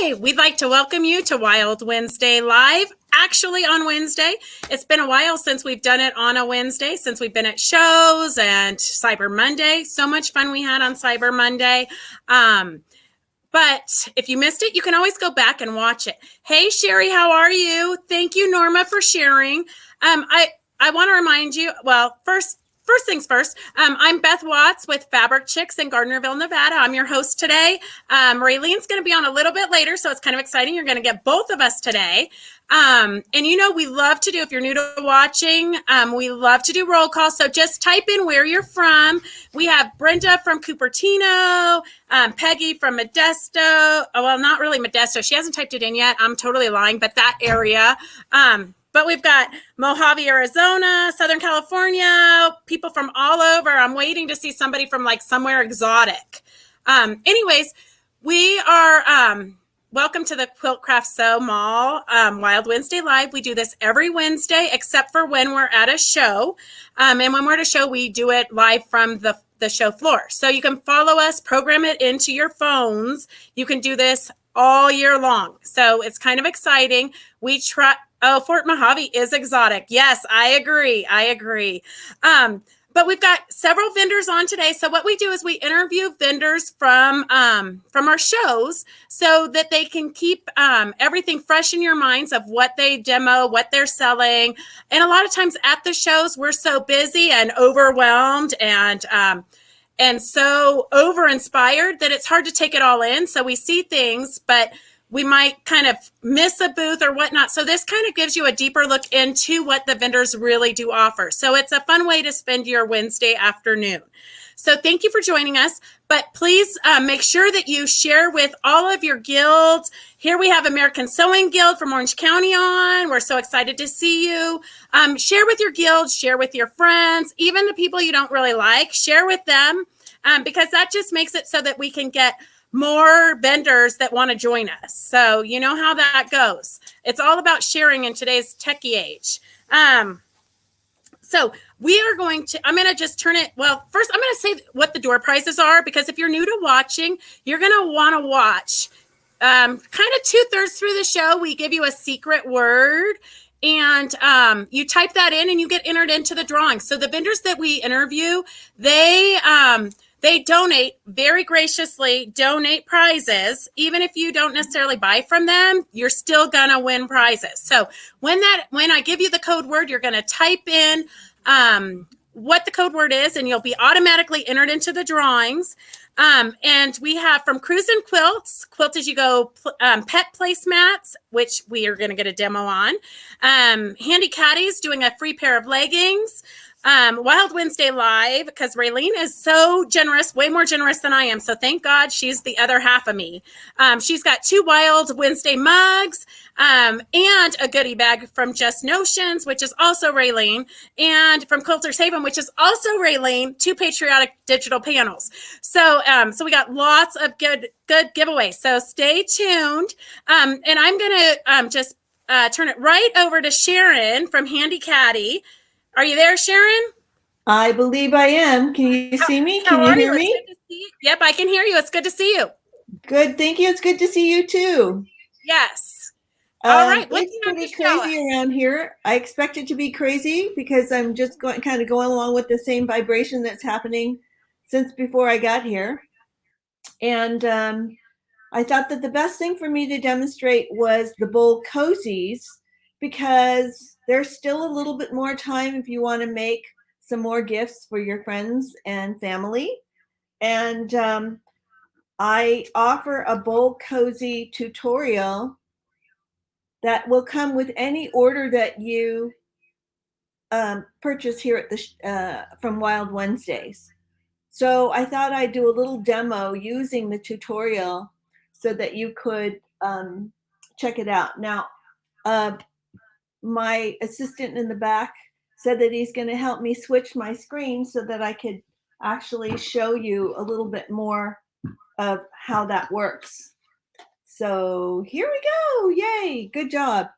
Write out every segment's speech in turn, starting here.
Hi, we'd like to welcome you to Wild Wednesday Live, actually on Wednesday. It's been a while since we've done it on a Wednesday, since we've been at shows and Cyber Monday. So much fun we had on Cyber Monday. But if you missed it, you can always go back and watch it. Hey, Sherry, how are you? Thank you, Norma, for sharing. I want to remind you, well, first things first, I'm Beth Watts with Fabric Chicks in Gardnerville, Nevada. I'm your host today. Raylene's going to be on a little bit later, so it's kind of exciting. You're going to get both of us today. And you know, we love to do, if you're new to watching, we love to do roll call. So just type in where you're from. We have Brenda from Cupertino, Peggy from Modesto. Oh, well, not really Modesto. She hasn't typed it in yet. I'm totally lying, but that area. But we've got Mojave, Arizona, Southern California, people from all over. I'm waiting to see somebody from like somewhere exotic. Anyways, we are welcome to the Quilt Craft Sew Mall Wild Wednesday Live. We do this every Wednesday, except for when we're at a show. And when we're at a show, we do it live from the show floor. So you can follow us, program it into your phones. You can do this all year long. So it's kind of exciting. We try. Oh, Fort Mojave is exotic. Yes, I agree. But we've got several vendors on today. So what we do is we interview vendors from our shows so that they can keep everything fresh in your minds of what they demo, what they're selling. And a lot of times at the shows, we're so busy and overwhelmed and so over-inspired that it's hard to take it all in. So we see things, but we might kind of miss a booth or whatnot. So this kind of gives you a deeper look into what the vendors really do offer. So it's a fun way to spend your Wednesday afternoon. So thank you for joining us, but please make sure that you share with all of your guilds. Here we have American Sewing Guild from Orange County on. We're so excited to see you. Share with your guild, share with your friends, even the people you don't really like, share with them because that just makes it so that we can get more vendors that want to join us. So you know how that goes. It's all about sharing in today's techie age. So we are going to, I'm going to just turn it. Well, first I'm going to say what the door prizes are, because if you're new to watching, you're going to want to watch kind of 2/3 through the show. We give you a secret word and you type that in and you get entered into the drawing. So the vendors that we interview, they donate, very graciously donate prizes. Even if you don't necessarily buy from them, you're still gonna win prizes. So when I give you the code word, you're gonna type in what the code word is, and you'll be automatically entered into the drawings. And we have from Kruusn Quilts, Quilt As You Go pet placemats, which we are gonna get a demo on. Handy Caddy's doing a free pair of leggings. Wild Wednesday Live, because Raylene is so generous, way more generous than I am. So thank God she's the other half of me. She's got 2 Wild Wednesday mugs and a goodie bag from Just Notions, which is also Raylene, and from Quilters Haven, which is also Raylene, 2 Patriotic digital panels. So we got lots of good giveaways. So stay tuned. And I'm going to just turn it right over to Sharon from Handy Caddy. Are you there, Sharon? I believe I am. Can you see me? Can you hear me? It's good to see you. Yep, I can hear you. It's good to see you. Good. Thank you. It's good to see you too. Yes. All right. It's pretty crazy around here. I expect it to be crazy because I'm just going along with the same vibration that's happening since before I got here. And I thought that the best thing for me to demonstrate was the bowl cozies, because there's still a little bit more time if you want to make some more gifts for your friends and family. And I offer a bowl cozy tutorial that will come with any order that you purchase here at the from Wild Wednesdays. So I thought I'd do a little demo using the tutorial so that you could check it out. Now, my assistant in the back said that he's going to help me switch my screen so that I could actually show you a little bit more of how that works. So here we go. Yay. Good job.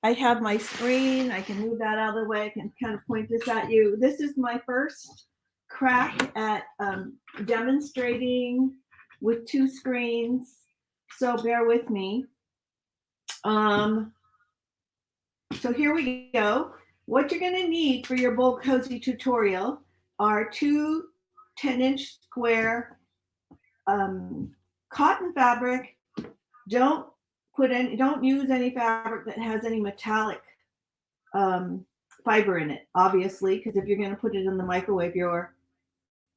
I have my screen. I can move that out of the way. I can kind of point this at you. This is my first crack at demonstrating with 2 screens So bear with me. So here we go. What you're going to need for your bold cozy tutorial are two 10-inch square cotton fabric. Don't use any fabric that has any metallic fiber in it, obviously, because if you're going to put it in the microwave, you're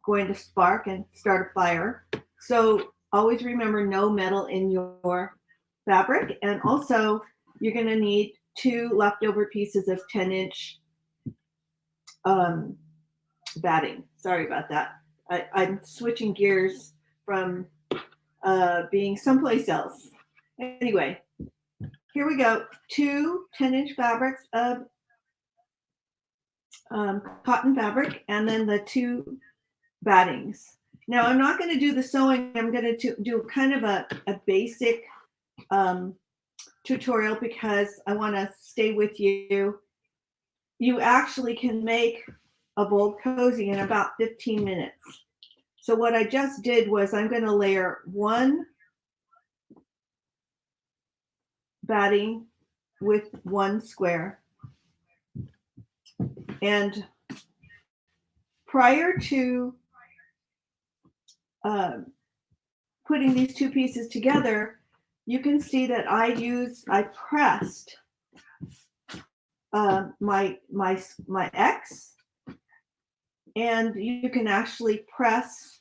going to spark and start a fire. So always remember no metal in your fabric. And also you're going to need two leftover pieces of 10-inch batting. Sorry about that. I'm switching gears from being someplace else. Anyway, here we go. Two 10-inch fabrics of cotton fabric, and then the two battings. Now I'm not going to do the sewing. I'm going to do kind of a basic tutorial because I want to stay with you. You actually can make a bold cozy in about 15 minutes. So what I just did was I'm going to layer one batting with one square. And prior to putting these two pieces together, you can see that I pressed my X, and you can actually press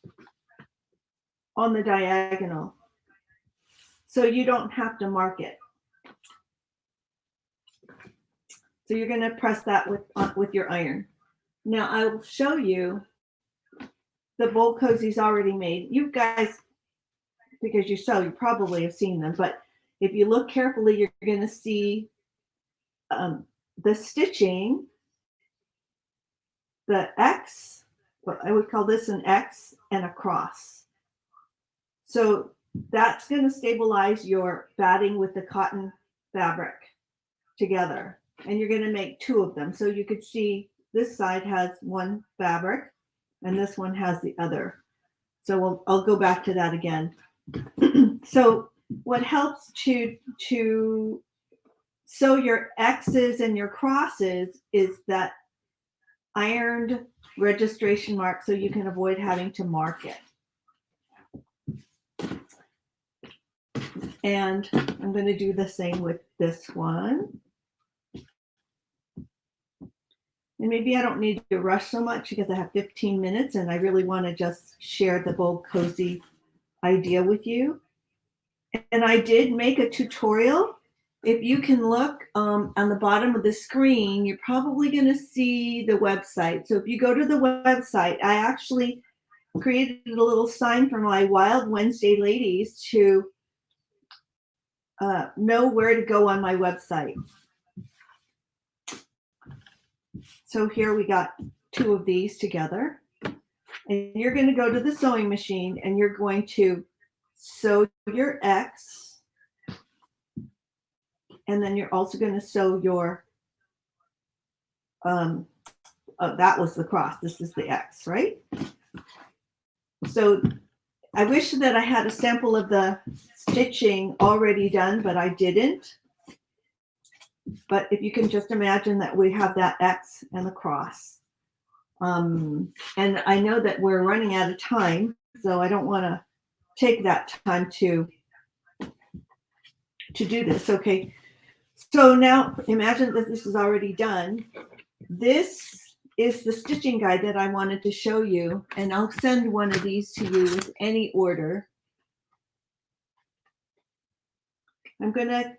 on the diagonal, so you don't have to mark it. So you're going to press that with your iron. Now I will show you the bold cozies already made. You guys, because you probably have seen them, but if you look carefully, you're going to see the stitching, the X, what I would call this an X and a cross. So that's going to stabilize your batting with the cotton fabric together. And you're going to make two of them. So you could see this side has one fabric and this one has the other. So I'll go back to that again. So what helps to sew your X's and your crosses is that ironed registration mark, so you can avoid having to mark it. And I'm going to do the same with this one. And maybe I don't need to rush so much because I have 15 minutes and I really want to just share the bold cozy idea with you. And I did make a tutorial. If you can look on the bottom of the screen, you're probably going to see the website. So if you go to the website, I actually created a little sign for my Wild Wednesday ladies to know where to go on my website. So here we got two of these together. And you're going to go to the sewing machine and you're going to sew your X. And then you're also going to sew your, that was the cross. This is the X, right? So I wish that I had a sample of the stitching already done, but I didn't. But if you can just imagine that we have that X and the cross. And I know that we're running out of time, so I don't want to take that time to do this. Okay. So now imagine that this is already done. This is the stitching guide that I wanted to show you, and I'll send one of these to you with any order. I'm going to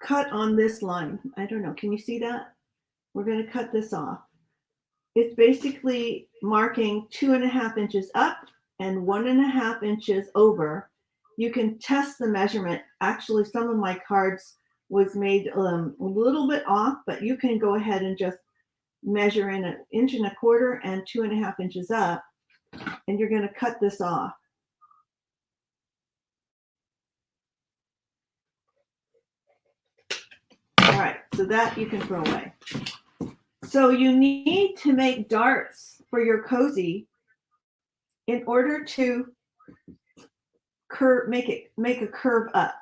cut on this line. I don't know. Can you see that? We're going to cut this off. It's basically marking 2.5 inches up and 1.5 inches over. You can test the measurement. Actually, some of my cards was made a little bit off, but you can go ahead and just measure in 1.25 inches and 2.5 inches up, and you're going to cut this off. All right, so that you can throw away. So you need to make darts for your cozy in order to curve, make a curve up.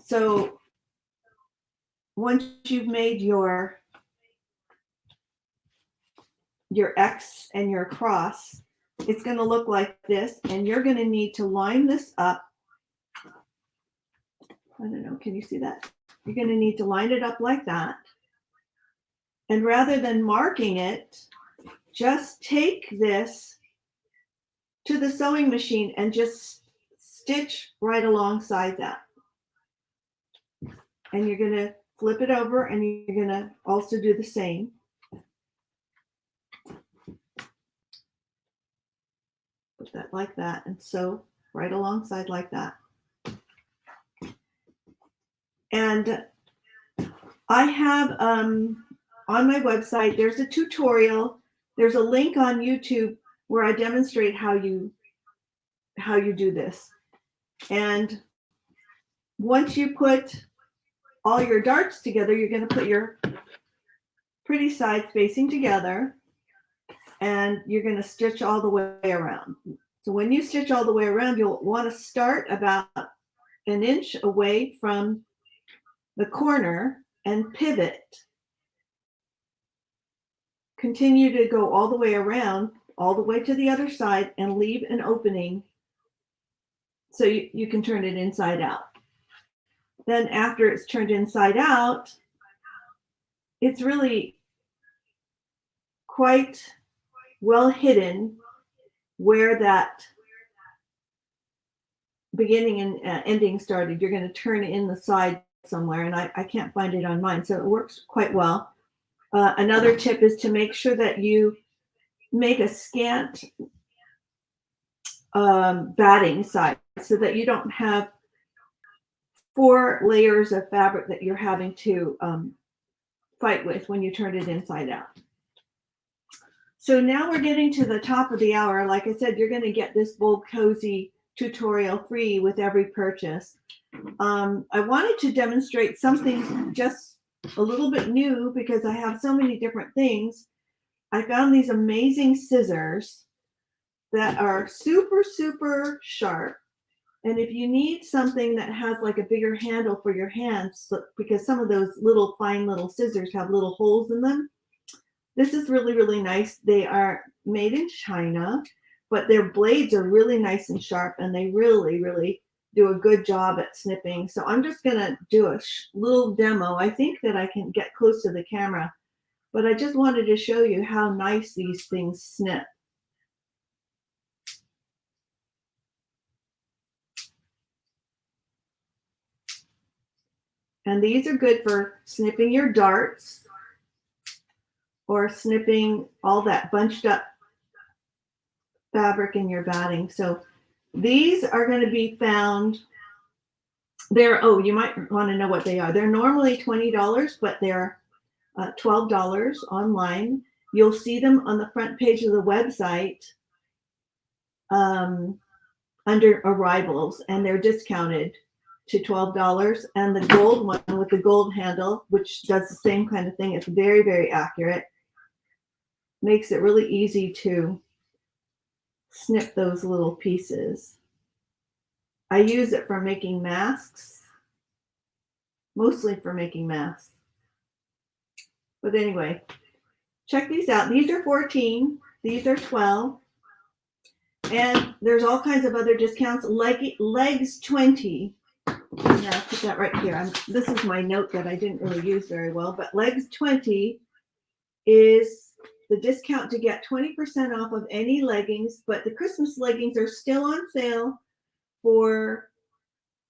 So once you've made your X and your cross, it's going to look like this, and you're going to need to line this up. I don't know, can you see that? You're going to need to line it up like that. And rather than marking it, just take this to the sewing machine and just stitch right alongside that. And you're going to flip it over, and you're going to also do the same. Put that like that and sew right alongside like that. And I have on my website, there's a tutorial. There's a link on YouTube where I demonstrate how you do this. And once you put all your darts together, you're going to put your pretty sides facing together, and you're going to stitch all the way around. So when you stitch all the way around, you'll want to start about an inch away from the corner and pivot. Continue to go all the way around, all the way to the other side, and leave an opening so you can turn it inside out. Then after it's turned inside out, it's really quite well hidden where that beginning and ending started. You're going to turn it in the side somewhere, and I can't find it on mine, so it works quite well. Another tip is to make sure that you make a scant batting side so that you don't have 4 layers of fabric that you're having to fight with when you turn it inside out. So now we're getting to the top of the hour. Like I said, you're going to get this Bold Cozy tutorial free with every purchase. I wanted to demonstrate something just a little bit new because I have so many different things. I found these amazing scissors that are super, super sharp. And if you need something that has like a bigger handle for your hands, because some of those little fine little scissors have little holes in them, this is really, really nice. They are made in China, but their blades are really nice and sharp, and they really, really do a good job at snipping. So I'm just going to do a little demo. I think that I can get close to the camera, but I just wanted to show you how nice these things snip. And these are good for snipping your darts or snipping all that bunched up fabric in your batting. So these are going to be found there. Oh, you might want to know what they are. They're normally $20, but they're $12 online. You'll see them on the front page of the website under arrivals, and they're discounted to $12. And the gold one with the gold handle, which does the same kind of thing, it's very, very accurate, makes it really easy to snip those little pieces. I use it for making masks, mostly for making masks. But anyway, check these out. These are 14, these are 12. And there's all kinds of other discounts. Legs 20. Now put that right here. This is my note that I didn't really use very well, but Legs 20 is the discount to get 20% off of any leggings, but the Christmas leggings are still on sale for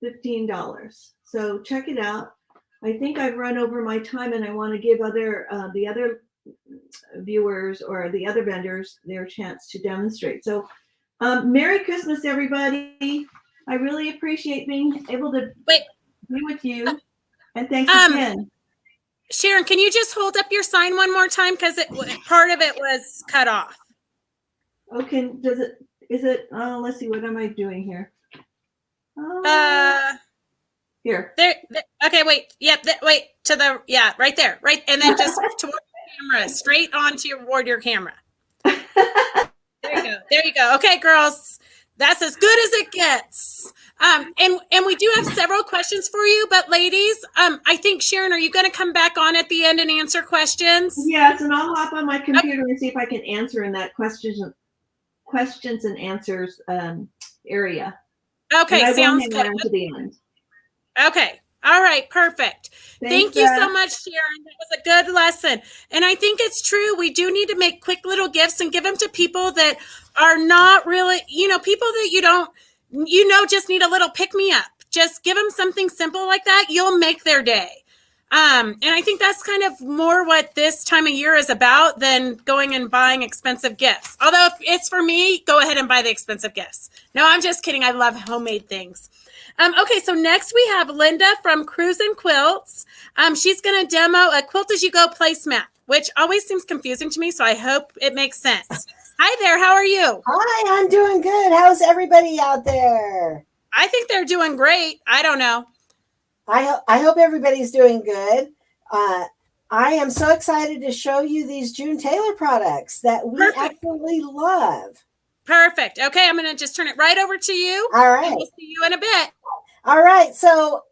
$15. So check it out. I think I've run over my time, and I want to give the other viewers or the other vendors their chance to demonstrate. So Merry Christmas, everybody. I really appreciate being able to be with you. And thanks again. Sharon, can you just hold up your sign one more time? Because part of it was cut off. Okay, let's see, what am I doing here? Here. There. Okay, wait. Yep. Wait to the, right there. Right. And then just toward the camera, straight on toward your camera. There you go. There you go. Okay, girls. That's as good as it gets. And we do have several questions for you, but ladies, I think Sharon, are you going to come back on at the end and answer questions? Yes, and I'll hop on my computer and see if I can answer in that questions and answers area. But Okay, I will sounds hang good. around to the end. Okay. All right, perfect. Thanks, Thank you so much, Sharon. That was a good lesson. And I think it's true. We do need to make quick little gifts and give them to people that are not really, people that you don't, just need a little pick me up. Just give them something simple like that. You'll make their day. And I think that's kind of more what this time of year is about than going and buying expensive gifts. Although if it's for me, go ahead and buy the expensive gifts. No, I'm just kidding. I love homemade things. Okay, so next we have Linda from Cruise and Quilts. She's going to demo a Quilt As You Go placemat, which always seems confusing to me, so I hope it makes sense. Hi there, how are you? Hi, I'm doing good. How's everybody out there? I think they're doing great. I don't know. I hope everybody's doing good. I am so excited to show you these June Taylor products that we absolutely love. Perfect. Okay, I'm going to just turn it right over to you. All right. And we'll see you in a bit. All right. So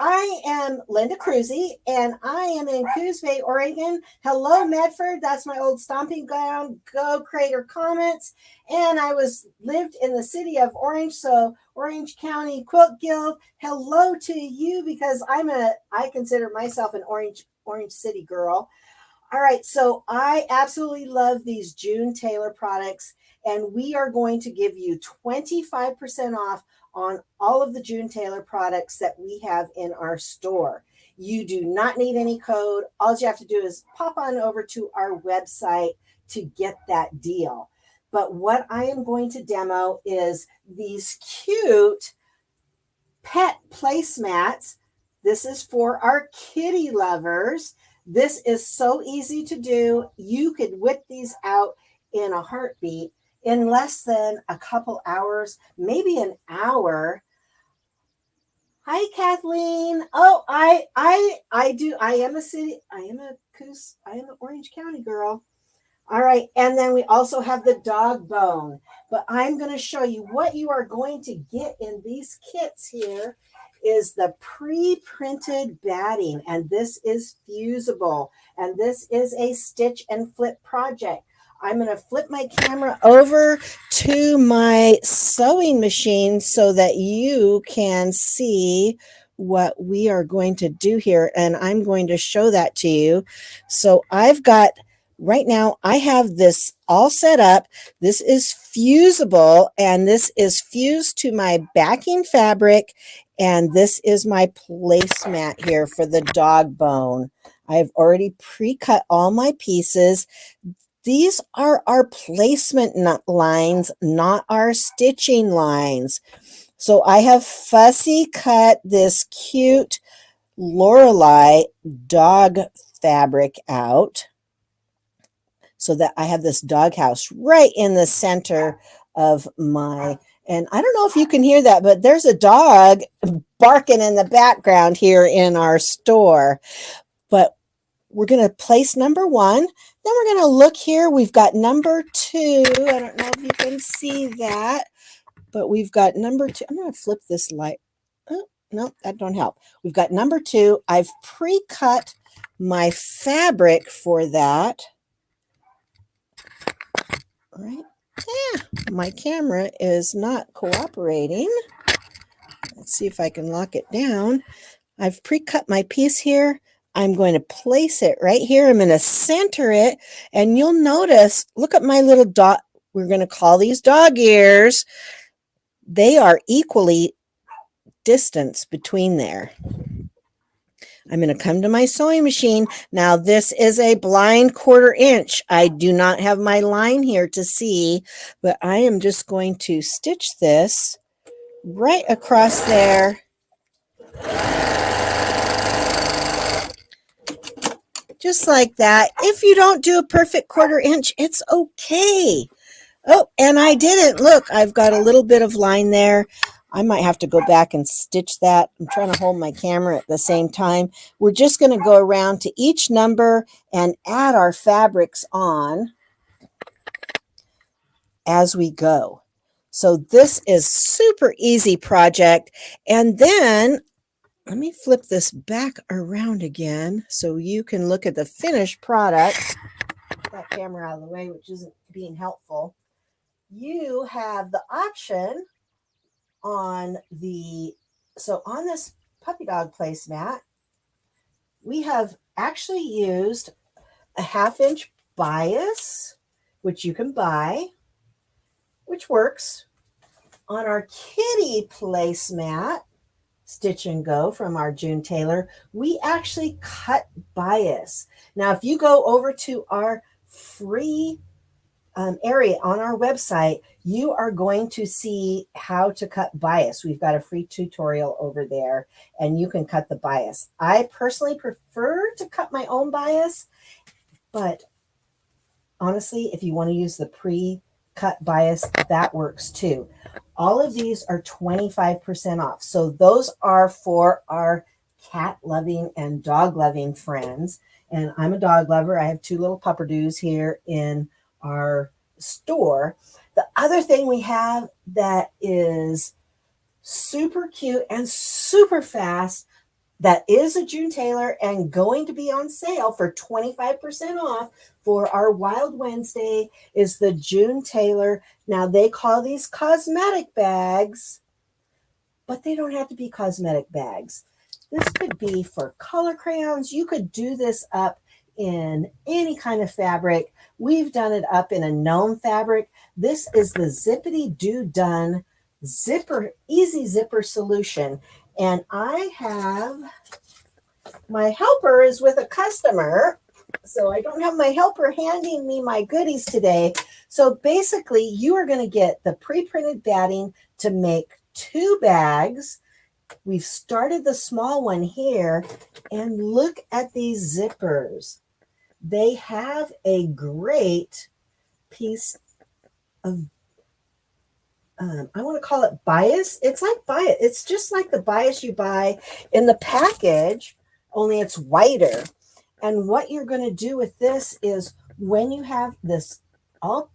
I am Linda Kruusn, and I am in Coos Bay, Oregon. Hello, Medford. That's my old stomping ground. Go Crater Comets. And I lived in the city of Orange, so Orange County Quilt Guild. Hello to you, because I consider myself an Orange City girl. All right, so I absolutely love these June Taylor products, and we are going to give you 25% off on all of the June Taylor products that we have in our store. You do not need any code. All you have to do is pop on over to our website to get that deal. But what I am going to demo is these cute pet placemats. This is for our kitty lovers. This is so easy to do. You could whip these out in a heartbeat in less than a couple hours, maybe an hour. Hi, Kathleen. Oh, I am an Orange County girl. All right. And then we also have the dog bone, but I'm going to show you what you are going to get in these kits here is the pre-printed batting, and this is fusible, and this is a stitch and flip project. I'm going to flip my camera over to my sewing machine so that you can see what we are going to do here, and I'm going to show that to you. So right now I have this all set up. This is fusible, and this is fused to my backing fabric, and this is my placemat here for the dog bone. I've already pre-cut all my pieces. These are our placement lines, not our stitching lines. So I have fussy cut this cute Lorelei dog fabric out so that I have this doghouse right in the center of and I don't know if you can hear that, but there's a dog barking in the background here in our store. But we're going to place number 1. Then we're going to look here. We've got number 2. I don't know if you can see that, but we've got number 2. I'm going to flip this light. Oh, no, that don't help. We've got number 2. I've pre-cut my fabric for that. All right. Yeah, my camera is not cooperating. Let's see if I can lock it down. I've pre-cut my piece here. I'm going to place it right here. I'm going to center it, and you'll notice, look at my little dot. We're going to call these dog ears. They are equally distanced between there. I'm going to come to my sewing machine. Now, this is a blind 1/4 inch. I do not have my line here to see, but I am just going to stitch this right across there. Just like that. If you don't do a perfect 1/4 inch, it's okay. Oh, and I didn't. Look, I've got a little bit of line there. I might have to go back and stitch that. I'm trying to hold my camera at the same time. We're just going to go around to each number and add our fabrics on as we go. So this is super easy project. And then let me flip this back around again so you can look at the finished product. Put that camera out of the way, which isn't being helpful. You have the option on on this puppy dog placemat, we have actually used a 1/2-inch bias, which you can buy, which works. On our kitty placemat, Stitch and Go from our June Taylor, we actually cut bias. Now, if you go over to our free area on our website, you are going to see how to cut bias. We've got a free tutorial over there, and you can cut the bias. I personally prefer to cut my own bias, but honestly, if you want to use the pre-cut bias, that works too. All of these are 25% off. So those are for our cat-loving and dog-loving friends. And I'm a dog lover. I have 2 little pupperdoos here in our store. The other thing we have that is super cute and super fast, that is a June Taylor and going to be on sale for 25% off for our Wild Wednesday, is the June Taylor. Now, they call these cosmetic bags, but they don't have to be cosmetic bags. This could be for color crayons. You could do this up in any kind of fabric. We've done it up in a gnome fabric. This is the Zippity Doo Done zipper, easy zipper solution. And I have, my helper is with a customer, so I don't have my helper handing me my goodies today. So basically, you are going to get the pre-printed batting to make 2 bags. We've started the small one here, and look at these zippers. They have a great piece of I want to call it bias. It's like bias. It's just like the bias you buy in the package, only it's whiter. And what you're going to do with this is, when you have this all,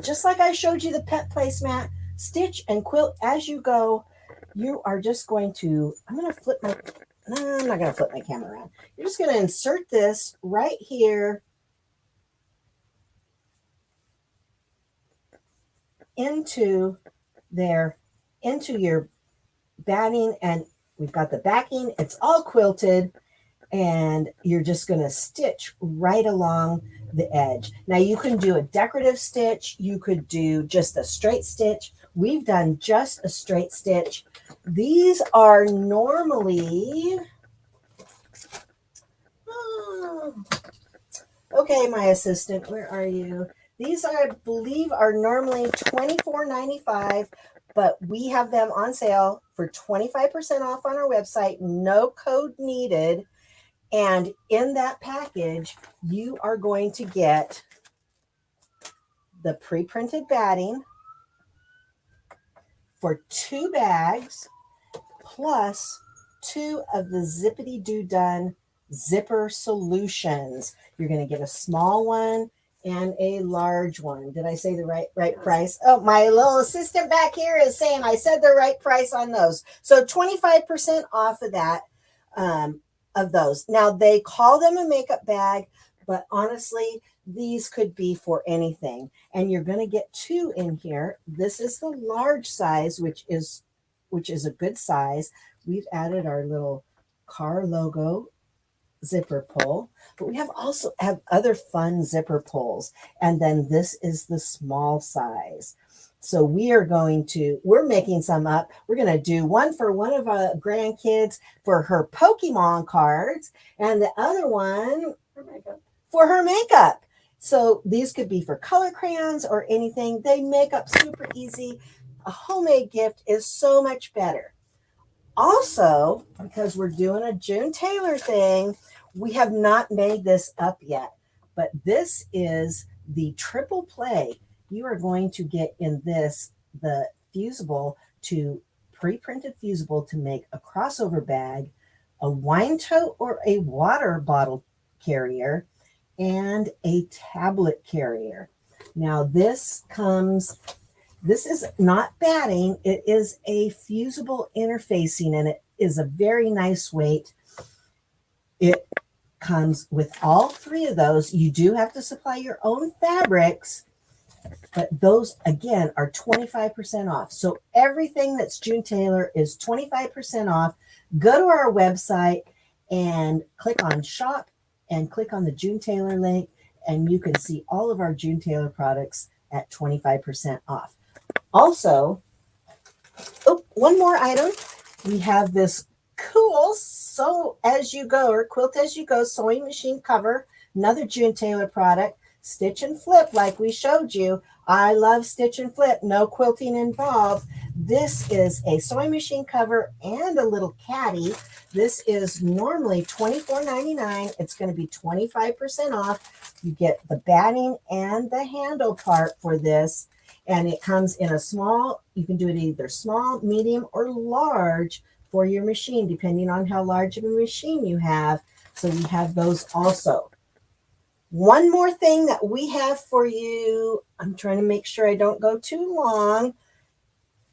just like I showed you the pet placemat, stitch and quilt as you go, you are just going to, I'm not going to flip my camera around. You're just going to insert this right here into your batting, and we've got the backing. It's all quilted, and you're just going to stitch right along the edge. Now, you can do a decorative stitch. You could do just a straight stitch. We've done just a straight stitch. These are normally, okay, my assistant, where are you? These, I believe, are normally $24.95, but we have them on sale for 25% off on our website. No code needed. And in that package, you are going to get the pre-printed batting for 2 bags, plus 2 of the Zippity Doo Done zipper solutions. You're going to get a small one and a large one. Did I say the right price? Oh, my little assistant back here is saying I said the right price on those. So 25% off of that, of those. Now, they call them a makeup bag, but honestly, these could be for anything. And you're going to get 2 in here. This is the large size, which is a good size. We've added our little car logo zipper pull, but we also have other fun zipper pulls. And then this is the small size. So we're making some up. We're going to do one for one of our grandkids for her Pokemon cards, and the other one for her makeup. So these could be for color crayons or anything. They make up super easy. A homemade gift is so much better. Also, because we're doing a June Taylor thing, we have not made this up yet, but this is the triple play. You are going to get in this, the fusible to pre-printed fusible to make a crossover bag, a wine tote or a water bottle carrier, and a tablet carrier. Now this comes This is not batting. It is a fusible interfacing, and it is a very nice weight. It comes with all three of those. You do have to supply your own fabrics, but those, again, are 25% off. So everything that's June Taylor is 25% off. Go to our website and click on shop and click on the June Taylor link, and you can see all of our June Taylor products at 25% off. Also, one more item. We have this cool sew as you go or quilt as you go sewing machine cover, another June Taylor product, stitch and flip like we showed you. I love stitch and flip, no quilting involved. This is a sewing machine cover and a little caddy. This is normally $24.99. It's going to be 25% off. You get the batting and the handle part for this. And it comes in a small, you can do it either small, medium, or large for your machine, depending on how large of a machine you have. So we have those also. One more thing that we have for you, I'm trying to make sure I don't go too long.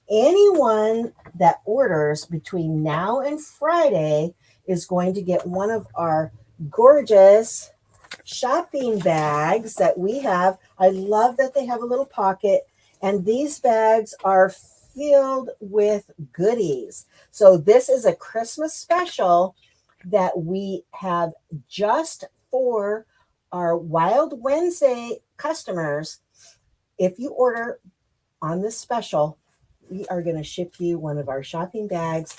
Anyone that orders between now and Friday is going to get one of our gorgeous shopping bags that we have. I love that they have a little pocket, and these bags are filled with goodies. So this is a Christmas special that we have just for our Wild Wednesday customers. If you order on this special, we are going to ship you one of our shopping bags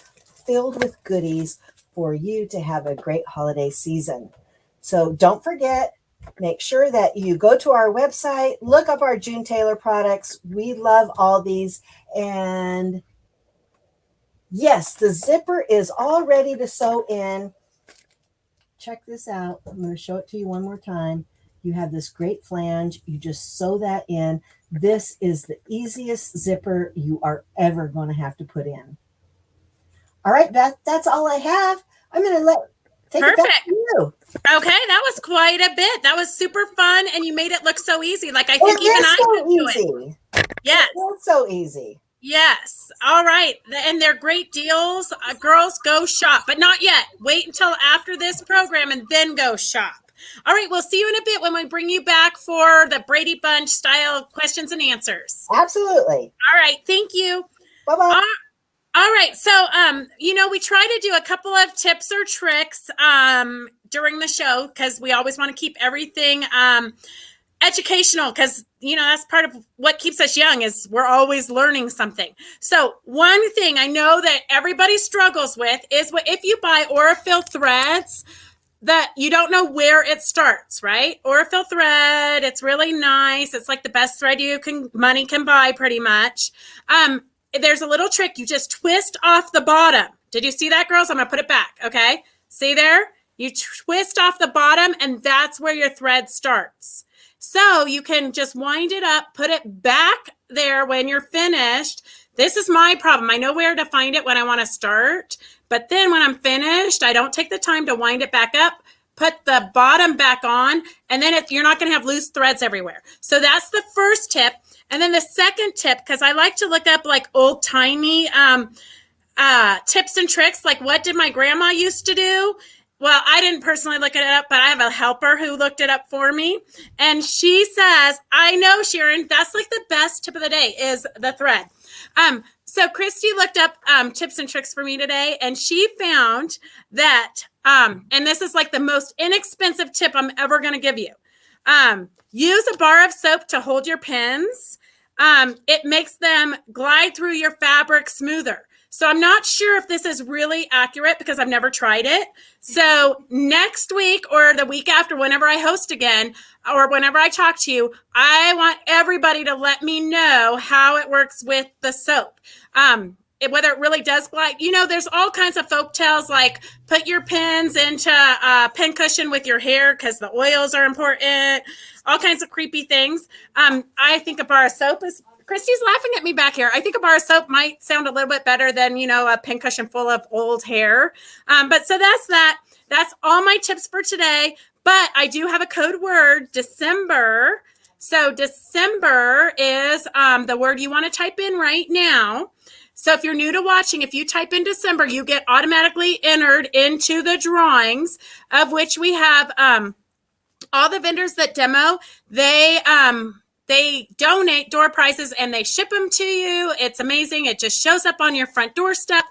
filled with goodies for you to have a great holiday season. So don't forget, make sure that you go to our website, look up our June Taylor products. We love all these. And yes, the zipper is all ready to sew in. Check this out. I'm going to show it to you one more time. You have this great flange. You just sew that in. This is the easiest zipper you are ever going to have to put in. All right, Beth, that's all I have. I'm going to take it back to you. Okay, that was quite a bit. That was super fun, and you made it look so easy. Like I think even I could do it. Yes. It's so easy. Yes. All right. And they're great deals. Girls, go shop, but not yet. Wait until after this program and then go shop. All right. We'll see you in a bit when we bring you back for the Brady Bunch style questions and answers. Absolutely. All right. Thank you. Bye-bye. All right. So, we try to do a couple of tips or tricks during the show because we always want to keep everything educational because, that's part of what keeps us young is we're always learning something. So one thing I know that everybody struggles with is if you buy Aurifil threads that you don't know where it starts, right? Aurifil thread, it's really nice. It's like the best thread money can buy pretty much. There's a little trick. You just twist off the bottom. Did you see that, girls? I'm going to put it back. Okay. See there? You twist off the bottom and that's where your thread starts. So you can just wind it up, put it back there when you're finished. This is my problem. I know where to find it when I want to start, but then when I'm finished, I don't take the time to wind it back up, put the bottom back on, and then you're not going to have loose threads everywhere. So that's the first tip. And then the second tip, because I like to look up like old timey tips and tricks, like what did my grandma used to do? Well, I didn't personally look it up, but I have a helper who looked it up for me. And she says, I know, Sharon, that's like the best tip of the day is the thread. So Christy looked up tips and tricks for me today, and she found that, and this is like the most inexpensive tip I'm ever going to give you. Use a bar of soap to hold your pins. It makes them glide through your fabric smoother. So I'm not sure if this is really accurate because I've never tried it. So next week or the week after, whenever I host again, or whenever I talk to you, I want everybody to let me know how it works with the soap. Whether it really does glide. There's all kinds of folk tales like put your pins into a pin cushion with your hair because the oils are important. All kinds of creepy things. I think a bar of soap is... Christy's laughing at me back here. I think a bar of soap might sound a little bit better than, a pin cushion full of old hair. But so that's that. That's all my tips for today. But I do have a code word, December. So December is the word you want to type in right now. So if you're new to watching, if you type in December, you get automatically entered into the drawings, of which we have all the vendors that demo. They donate door prizes and they ship them to you. It's amazing. It just shows up on your front doorstep.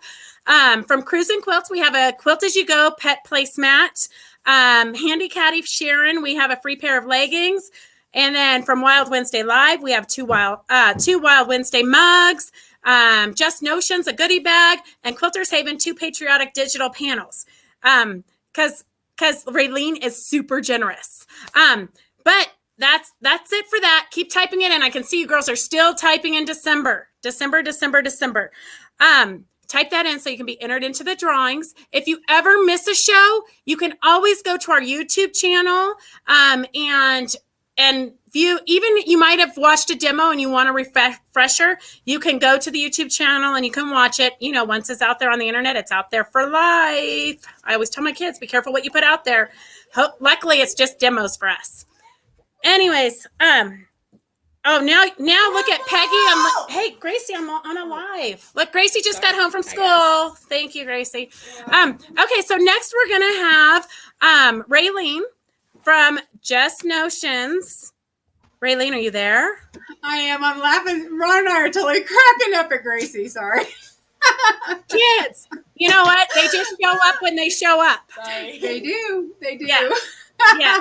From Cruise and Quilts, we have a Quilt As You Go pet placemat. Handy Caddy Sharon, we have a free pair of leggings. And then from Wild Wednesday Live, we have two Wild Wednesday mugs, Just Notions, a goodie bag, and Quilters Haven, 2 Patriotic digital panels. Because Raylene is super generous. But that's it for that. Keep typing it in. I can see you girls are still typing in December. Type that in so you can be entered into the drawings. If you ever miss a show, you can always go to our YouTube channel and view. Even you might have watched a demo and you want a refresher, you can go to the YouTube channel and you can watch it. You know, once it's out there on the internet, it's out there for life. I always tell my kids, be careful what you put out there. Luckily, it's just demos for us. Anyways, oh, now look at Peggy. Hey, Gracie, I'm on a live. Look, Gracie just got home from school. Thank you, Gracie. Okay, so next we're going to have Raylene from Just Notions. Raylene, are you there? I am. I'm laughing. Ron and I are totally cracking up at Gracie. Sorry. Kids, you know what? They just show up when they show up. They do. Yeah. Yeah.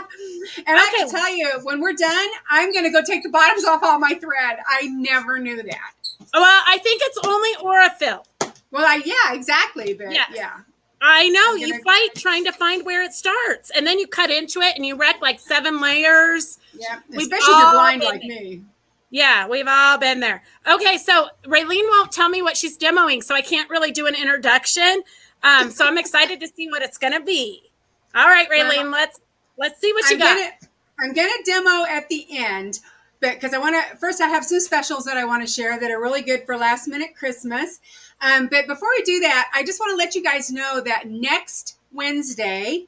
And I can tell you, when we're done, I'm going to go take the bottoms off all my thread. I never knew that. Well, I think it's only Aurifil. Well, yeah, exactly. But yeah. I know. You fight trying to find where it starts. And then you cut into it and you wreck like 7 layers. Yeah. Especially if you're blind like me. Yeah, we've all been there. Okay, so Raylene won't tell me what she's demoing, so I can't really do an introduction. So I'm excited to see what it's going to be. All right, Raylene, let's see what you got. I'm going to demo at the end, but because I have some specials that I want to share that are really good for last minute Christmas. But before we do that, I just want to let you guys know that next Wednesday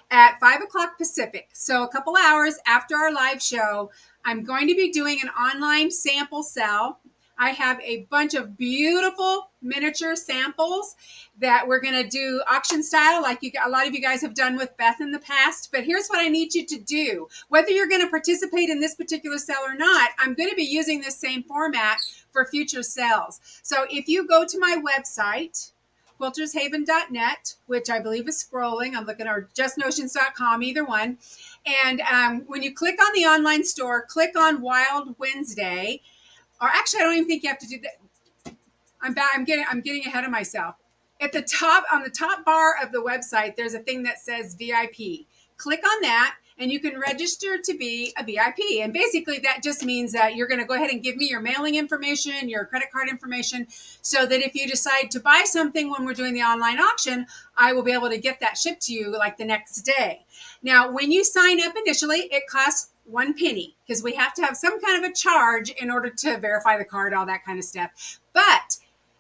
at 5 o'clock Pacific, so a couple hours after our live show, I'm going to be doing an online sample sale. I have a bunch of beautiful miniature samples that we're going to do auction style, like a lot of you guys have done with Beth in the past. But here's what I need you to do. Whether you're going to participate in this particular sale or not, I'm going to be using this same format for future sales. So if you go to my website, quiltershaven.net, which I believe is scrolling, I'm looking at justnotions.com, either one. And when you click on the online store, click on Wild Wednesday. Or actually, I don't even think you have to do that. I'm getting ahead of myself. At the top, on the top bar of the website, there's a thing that says VIP. Click on that, and you can register to be a VIP. And basically, that just means that you're going to go ahead and give me your mailing information, your credit card information, so that if you decide to buy something when we're doing the online auction, I will be able to get that shipped to you like the next day. Now, when you sign up initially, it costs 1 penny because we have to have some kind of a charge in order to verify the card, all that kind of stuff. But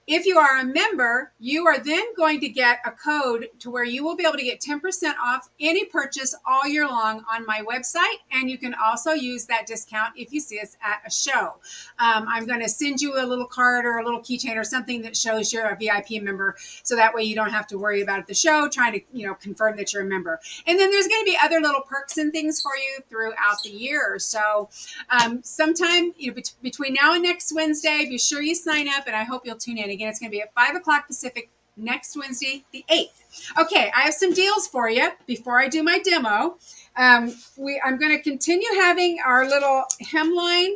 if you are a member, you are then going to get a code to where you will be able to get 10% off any purchase all year long on my website. And you can also use that discount if you see us at a show. I'm going to send you a little card or a little keychain or something that shows you're a VIP member. So that way you don't have to worry about it at the show, trying to, confirm that you're a member. And then there's going to be other little perks and things for you throughout the year. So sometime between now and next Wednesday, be sure you sign up, and I hope you'll tune in. Again, it's going to be at 5 o'clock Pacific next Wednesday, the 8th. Okay, I have some deals for you before I do my demo. I'm going to continue having our little hemline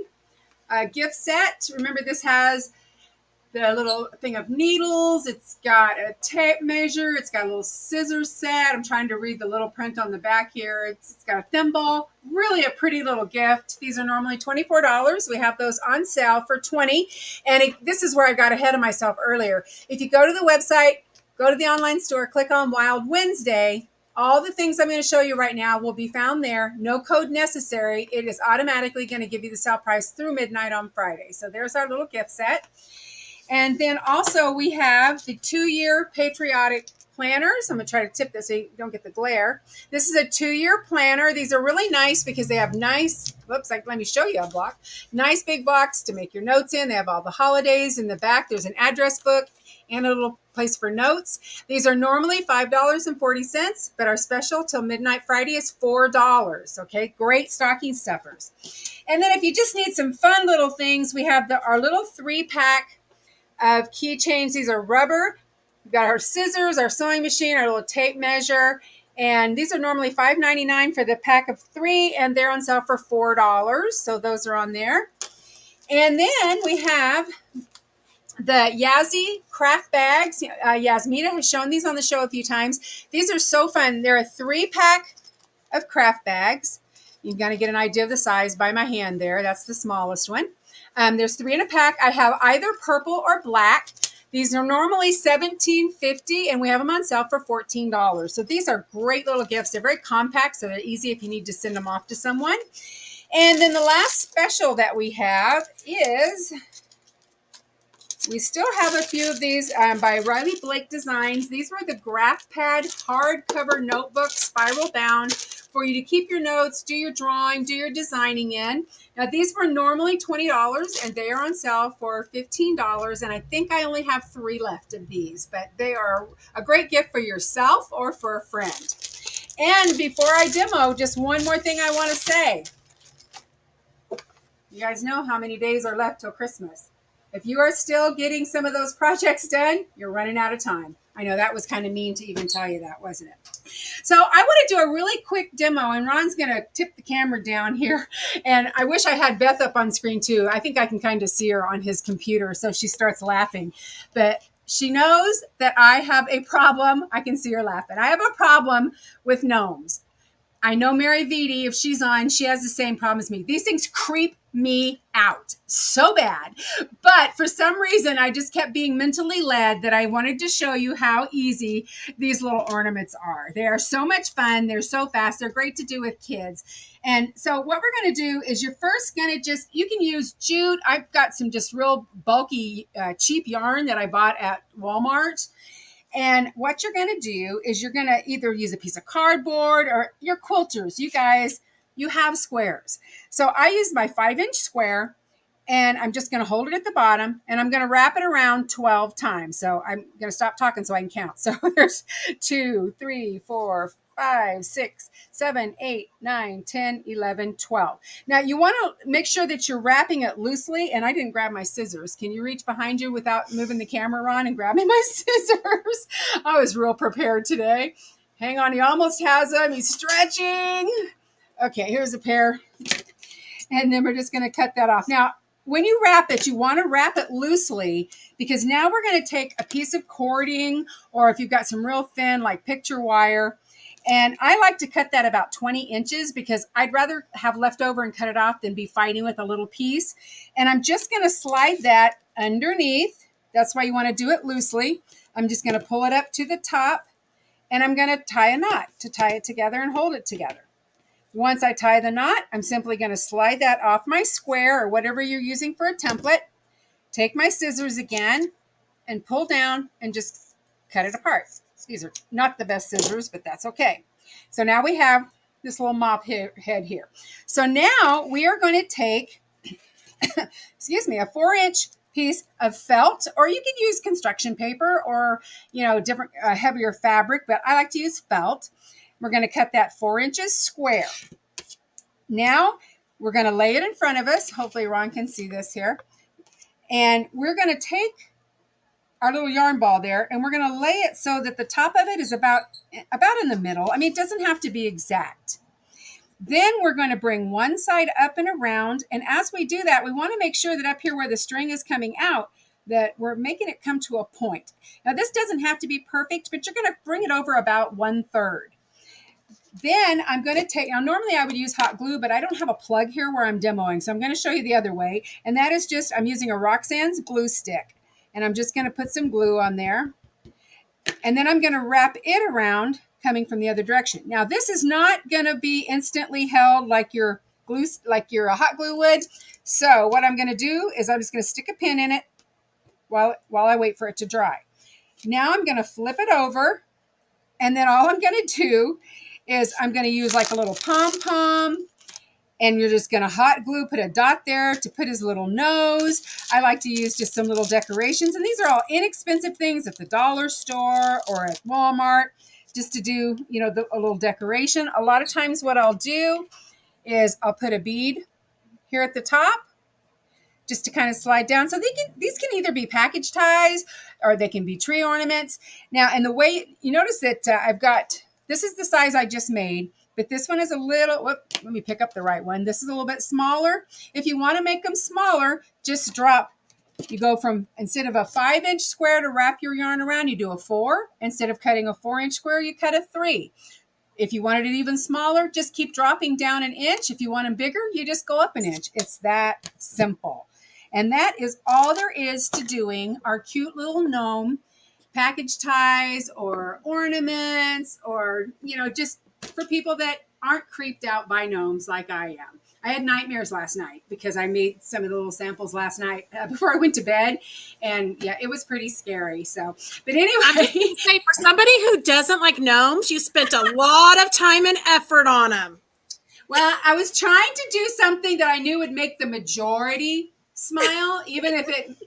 gift set. Remember, this has the little thing of needles. It's got a tape measure. It's got a little scissors set. I'm trying to read the little print on the back here. It's got a thimble. Really a pretty little gift. These are normally $24. We have those on sale for $20. And this is where I got ahead of myself earlier. If you go to the website, go to the online store, click on Wild Wednesday, all the things I'm going to show you right now will be found there. No code necessary. It is automatically going to give you the sale price through midnight on Friday. So there's our little gift set. And then also we have the 2-year Patriotic planners. I'm going to try to tip this so you don't get the glare. This is a 2-year planner. These are really nice because they have nice, let me show you a block. Nice big box to make your notes in. They have all the holidays in the back. There's an address book and a little place for notes. These are normally $5.40, but our special till midnight Friday is $4. Okay, great stocking stuffers. And then if you just need some fun little things, we have our little 3-pack of keychains. These are rubber. We've got our scissors, our sewing machine, our little tape measure. And these are normally $5.99 for the pack of 3, and they're on sale for $4. So those are on there. And then we have the Yazzie craft bags. Yasmina has shown these on the show a few times. These are so fun. They're a 3-pack of craft bags. You've got to get an idea of the size by my hand there. That's the smallest one. There's 3 in a pack. I have either purple or black. These are normally $17.50, and we have them on sale for $14. So these are great little gifts. They're very compact, so they're easy if you need to send them off to someone. And then the last special that we have is, we still have a few of these by Riley Blake Designs. These were the graph pad hardcover notebook, spiral bound, for you to keep your notes, do your drawing, do your designing in. Now, these were normally $20, and they are on sale for $15. And I think I only have 3 left of these, but they are a great gift for yourself or for a friend. And before I demo, just one more thing I want to say. You guys know how many days are left till Christmas. If you are still getting some of those projects done, you're running out of time. I know that was kind of mean to even tell you that, wasn't it? So I want to do a really quick demo, and Ron's going to tip the camera down here. And I wish I had Beth up on screen too. I think I can kind of see her on his computer, so she starts laughing. But she knows that I have a problem. I can see her laughing. I have a problem with gnomes. I know Mary Vitti, if she's on, she has the same problem as me. These things creep me out so bad. But for some reason, I just kept being mentally led that I wanted to show you how easy these little ornaments are. They are so much fun. They're so fast. They're great to do with kids. And so what we're going to do is you're first going to you can use jute. I've got some just real bulky, cheap yarn that I bought at Walmart. And what you're going to do is you're going to either use a piece of cardboard or your quilters. You guys, you have squares. So I use my 5-inch square, and I'm just going to hold it at the bottom, and I'm going to wrap it around 12 times. So I'm going to stop talking so I can count. So there's 2, 3, 4, 5, 6, 7, 8, 9, 10, 11, 12. Now you want to make sure that you're wrapping it loosely. And I didn't grab my scissors. Can you reach behind you without moving the camera on and grabbing my scissors? I was real prepared today. Hang on, he almost has them. He's stretching. Okay, here's a pair. And then we're just going to cut that off. Now, when you wrap it, you want to wrap it loosely, because now we're going to take a piece of cording, or if you've got some real thin, like picture wire. And I like to cut that about 20 inches because I'd rather have leftover and cut it off than be fighting with a little piece. And I'm just going to slide that underneath. That's why you want to do it loosely. I'm just going to pull it up to the top, and I'm going to tie a knot to tie it together and hold it together. Once I tie the knot, I'm simply going to slide that off my square or whatever you're using for a template, take my scissors again, and pull down and just cut it apart. These are not the best scissors, but that's okay. So now we have this little mop head here. So now we are going to take, excuse me, a 4-inch piece of felt, or you can use construction paper or, different heavier fabric, but I like to use felt. We're going to cut that 4 inches square. Now we're going to lay it in front of us. Hopefully Ron can see this here. And we're going to take our little yarn ball there, and we're going to lay it so that the top of it is about in the middle. I mean, it doesn't have to be exact. Then we're going to bring one side up and around. And as we do that, we want to make sure that up here where the string is coming out, that we're making it come to a point. Now, this doesn't have to be perfect, but you're going to bring it over about 1/3. Then I'm going to take, now normally I would use hot glue, but I don't have a plug here where I'm demoing. So I'm going to show you the other way. And that is just, I'm using a Roxanne's glue stick. And I'm just going to put some glue on there. And then I'm going to wrap it around coming from the other direction. Now, this is not going to be instantly held like your glue, like your hot glue would. So what I'm going to do is I'm just going to stick a pin in it while I wait for it to dry. Now I'm going to flip it over, and then all I'm going to do is I'm going to use like a little pom-pom, and you're just going to hot glue, put a dot there to put his little nose. I like to use just some little decorations, and these are all inexpensive things at the dollar store or at Walmart, just to do, a little decoration. A lot of times what I'll do is I'll put a bead here at the top, just to kind of slide down. So these can either be package ties or they can be tree ornaments. Now, and the way you notice that this is the size I just made, but this one is a little, let me pick up the right one. This is a little bit smaller. If you want to make them smaller, just you go from, instead of a 5-inch square to wrap your yarn around, you do a 4. Instead of cutting a 4-inch square, you cut a 3. If you wanted it even smaller, just keep dropping down an inch. If you want them bigger, you just go up an inch. It's that simple. And that is all there is to doing our cute little gnome package ties or ornaments, or, just for people that aren't creeped out by gnomes like I am. I had nightmares last night because I made some of the little samples last night before I went to bed. And yeah, it was pretty scary. So, but anyway. I'm just going to say, for somebody who doesn't like gnomes, you spent a lot of time and effort on them. Well, I was trying to do something that I knew would make the majority smile, even if it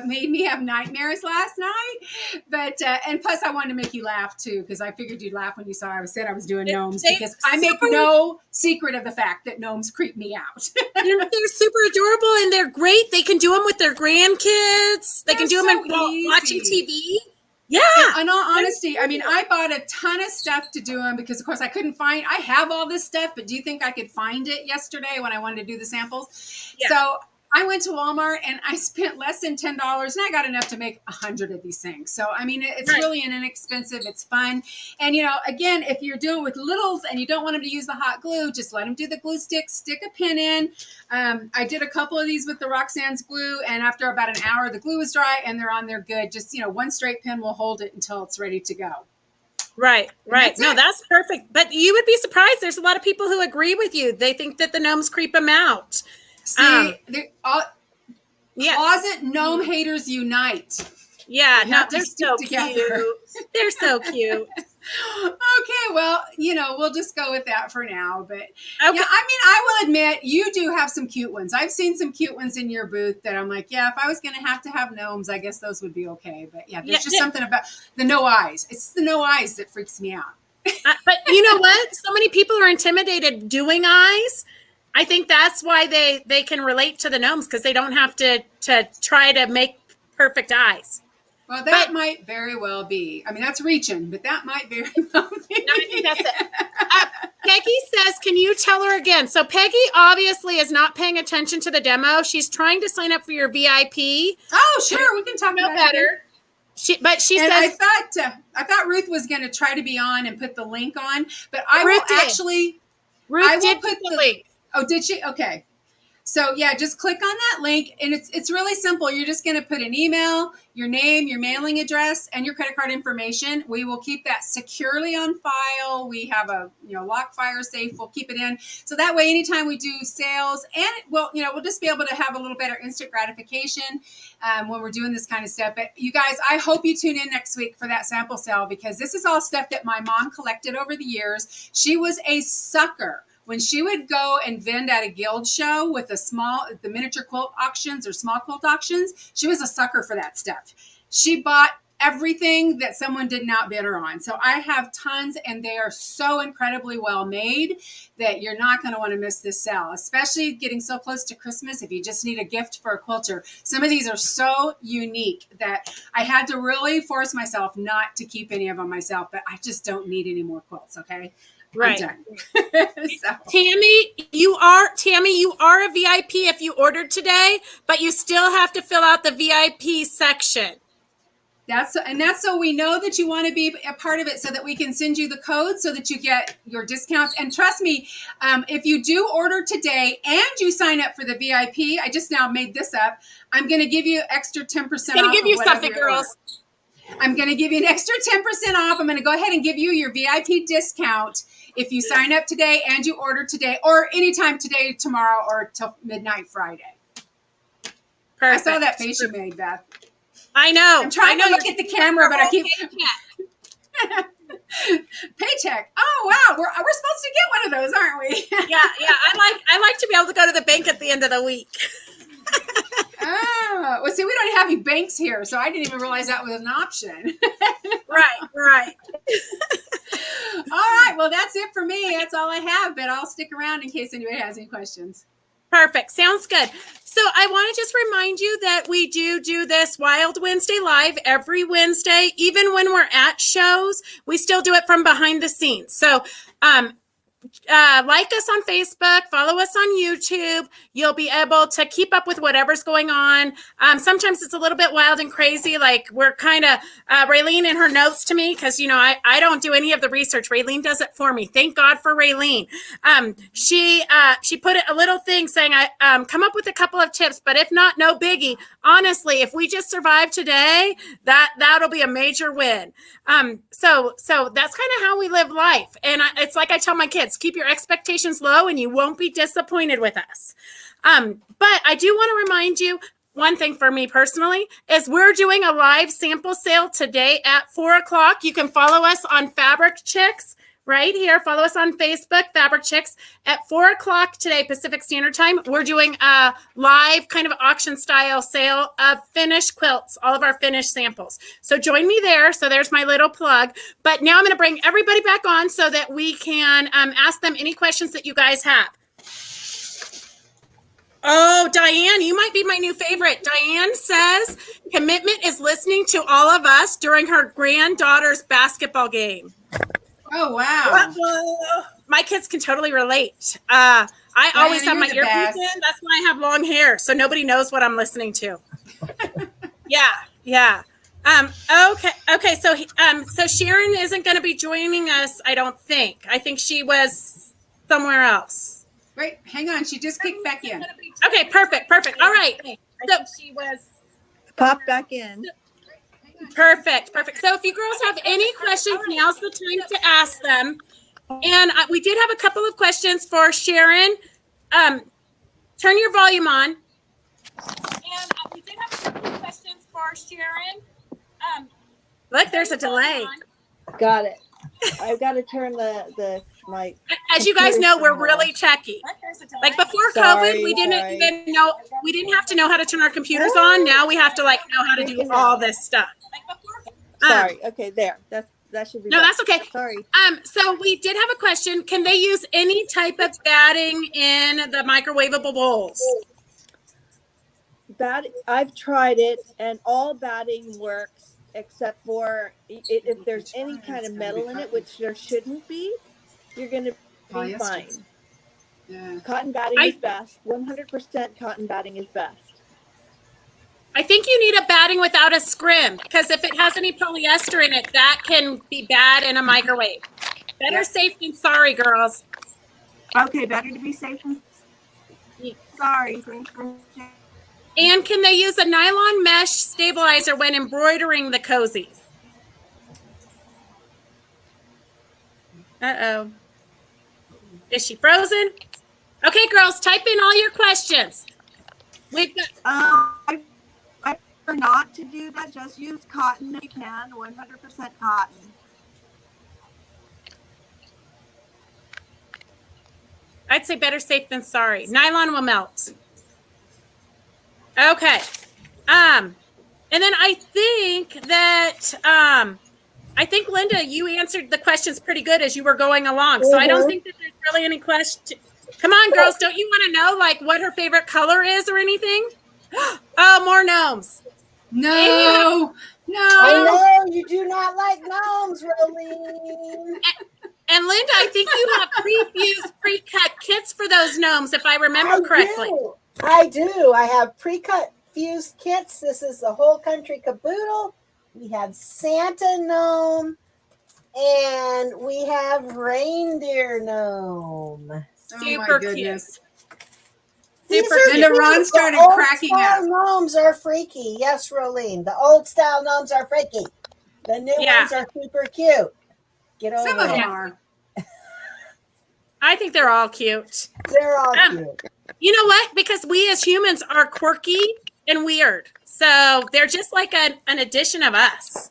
made me have nightmares last night. But and plus I wanted to make you laugh too, because I figured you'd laugh when you saw I said I was doing gnomes, because I make no secret of the fact that gnomes creep me out. They're super adorable and they're great. They can do them with their grandkids. They can do them watching TV. Yeah. In all honesty, I mean, I bought a ton of stuff to do them because, of course, I have all this stuff, but do you think I could find it yesterday when I wanted to do the samples? Yeah. So I went to Walmart and I spent less than $10, and I got enough to make 100 of these things. So, I mean, it's really inexpensive. It's fun. And, again, if you're doing it with littles and you don't want them to use the hot glue, just let them do the glue stick, stick a pin in. I did a couple of these with the Roxanne's glue, and after about an hour, the glue was dry and they're on there good. Just, one straight pin will hold it until it's ready to go. Right. That's perfect. But you would be surprised. There's a lot of people who agree with you. They think that the gnomes creep them out. See, closet gnome haters unite. Yeah, they're so cute. They're so cute. Okay, well, we'll just go with that for now. But yeah, I mean, I will admit you do have some cute ones. I've seen some cute ones in your booth that I'm like, yeah, if I was going to have gnomes, I guess those would be okay. But yeah, there's just something about the no eyes. It's the no eyes that freaks me out. But you know what? So many people are intimidated doing eyes. I think that's why they can relate to the gnomes, because they don't have to try to make perfect eyes. Well, that might very well be. I mean, that's reaching, but that might very well be. No, I think that's it. Peggy says, can you tell her again? So Peggy obviously is not paying attention to the demo. She's trying to sign up for your VIP. Oh, sure. We can talk about better. She says, I thought Ruth was going to try to be on and put the link on, but Ruth did put the link. Oh, did she? Okay. So yeah, just click on that link, and it's really simple. You're just going to put an email, your name, your mailing address, and your credit card information. We will keep that securely on file. We have a lock, fire safe. We'll keep it in, so that way anytime we do sales, and we'll just be able to have a little better instant gratification when we're doing this kind of stuff. But you guys, I hope you tune in next week for that sample sale, because this is all stuff that my mom collected over the years. She was a sucker. When she would go and vend at a guild show with the miniature quilt auctions or small quilt auctions, she was a sucker for that stuff. She bought everything that someone didn't outbid her on. So I have tons, and they are so incredibly well made that you're not going to want to miss this sale, especially getting so close to Christmas. If you just need a gift for a quilter, some of these are so unique that I had to really force myself not to keep any of them myself, but I just don't need any more quilts. Okay. Right. So. Tammy, you are a VIP if you ordered today, but you still have to fill out the VIP section. That's so we know that you want to be a part of it, so that we can send you the code so that you get your discounts. And trust me, if you do order today and you sign up for the VIP, I just now made this up, I'm going to give you extra 10% off. I'm going to give you something, girls. I'm going to give you an extra 10% off. I'm going to go ahead and give you your VIP discount if you sign up today and you order today, or anytime today, tomorrow, or till midnight Friday. Perfect. I saw that face you made, Beth. I know. I'm trying to look at the camera, but I keep Yeah. paycheck. Oh wow, we're supposed to get one of those, aren't we? Yeah. I like to be able to go to the bank at the end of the week. Oh, well, see, we don't have any banks here, so I didn't even realize that was an option. Right. All right, well, that's it for me. That's all I have, but I'll stick around in case anybody has any questions. Perfect. Sounds good. So I want to just remind you that we do this Wild Wednesday live every Wednesday. Even when we're at shows, we still do it from behind the scenes. So like us on Facebook, follow us on YouTube. You'll be able to keep up with whatever's going on. Sometimes it's a little bit wild and crazy. Like we're kind of, Raylene in her notes to me, because, I don't do any of the research. Raylene does it for me. Thank God for Raylene. She put a little thing saying, come up with a couple of tips, but if not, no biggie. Honestly, if we just survive today, that'll be a major win. So that's kind of how we live life. And it's like I tell my kids, keep your expectations low and you won't be disappointed with us. But I do want to remind you, one thing for me personally is we're doing a live sample sale today at 4:00. You can follow us on Fabric Chicks right here. Follow us on Facebook, Fabric Chicks, at 4:00 today, Pacific Standard Time. We're doing a live kind of auction style sale of finished quilts, all of our finished samples. So join me there. So there's my little plug. But now I'm going to bring everybody back on so that we can ask them any questions that you guys have. Oh, Diane, you might be my new favorite. Diane says commitment is listening to all of us during her granddaughter's basketball game. Oh, wow. My kids can totally relate. I always have my earpiece in. That's why I have long hair, so nobody knows what I'm listening to. Yeah. Okay. So Sharon isn't going to be joining us, I don't think. I think she was somewhere else. Wait, hang on. She just kicked back in. Okay, perfect. All right. So she was Pop back in. perfect. So if you girls have any questions, now's the time to ask them. And we did have a couple of questions for Sharon. Turn your volume on. And we did have a couple of questions for Sharon. Look, there's a delay. Got it. I've got to turn my. As you guys know, we're really techie. Like before COVID, we didn't have to know how to turn our computers on. Now we have to know how to do all this stuff. Sorry. Okay, there. That should be. No, that's okay. Sorry. So we did have a question. Can they use any type of batting in the microwavable bowls? I've tried it, and all batting works except for if there's any kind of metal in it, which there shouldn't be. You're going to be fine. Yeah. Cotton batting is best. 100% cotton batting is best. I think you need a batting without a scrim, because if it has any polyester in it, that can be bad in a microwave. Better safe than sorry, girls. Okay, better to be safe than sorry. And can they use a nylon mesh stabilizer when embroidering the cozies? Uh-oh. Is she frozen? Okay, girls, type in all your questions. We've got. I prefer not to do that. Just use cotton if you can. 100% cotton. I'd say better safe than sorry. Nylon will melt. Okay. And then I think that Linda, you answered the questions pretty good as you were going along. So I don't think that there's really any question. Come on, girls. Don't you want to know what her favorite color is or anything? Oh, more gnomes. No. I know you do not like gnomes, Rolene. And Linda, I think you have pre-fused, pre-cut kits for those gnomes, if I remember correctly. I do. I have pre-cut fused kits. This is the whole country caboodle. We have Santa gnome, and we have reindeer gnome. Super cute. Super cute. And Ron started cracking up. The old style gnomes are freaky. Yes, Rolene. The old style gnomes are freaky. The new ones are super cute. Get over Some of them are. I think they're all cute. They're all cute. You know what? Because we as humans are quirky and weird. So they're just like an addition of us.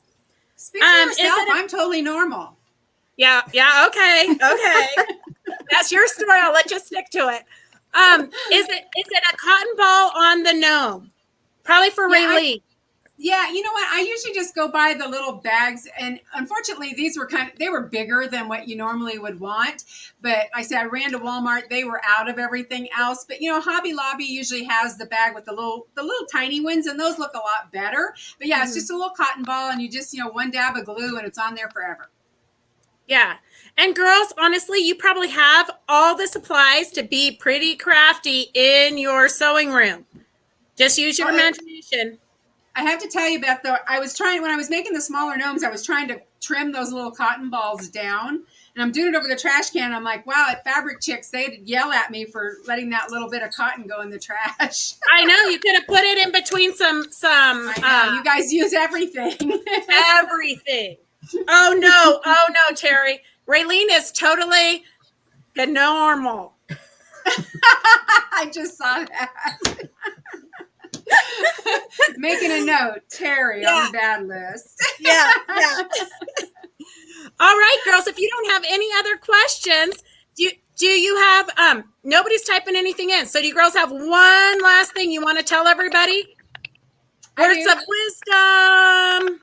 Speak for yourself. I'm totally normal. Yeah. Okay. That's your story. I'll let you stick to it. Is it a cotton ball on the gnome? Probably for Raylene. Yeah, you know what? I usually just go buy the little bags, and unfortunately, these were they were bigger than what you normally would want. But I said I ran to Walmart; they were out of everything else. But Hobby Lobby usually has the bag with the little tiny ones, and those look a lot better. But yeah, it's just a little cotton ball, and you just one dab of glue, and it's on there forever. Yeah. And girls, honestly, you probably have all the supplies to be pretty crafty in your sewing room. Just use your imagination. I have to tell you, Beth, though, when I was making the smaller gnomes, I was trying to trim those little cotton balls down. And I'm doing it over the trash can. I'm like, wow, at Fabric Chicks, they'd yell at me for letting that little bit of cotton go in the trash. I know. You could have put it in between some. I know, you guys use everything. Everything. Oh, no, Terry. Raylene is totally the normal. I just saw that. Making a note, Terry on the bad list. Yeah. All right, girls, if you don't have any other questions, do you have nobody's typing anything in. So do you girls have one last thing you want to tell everybody? Words of wisdom.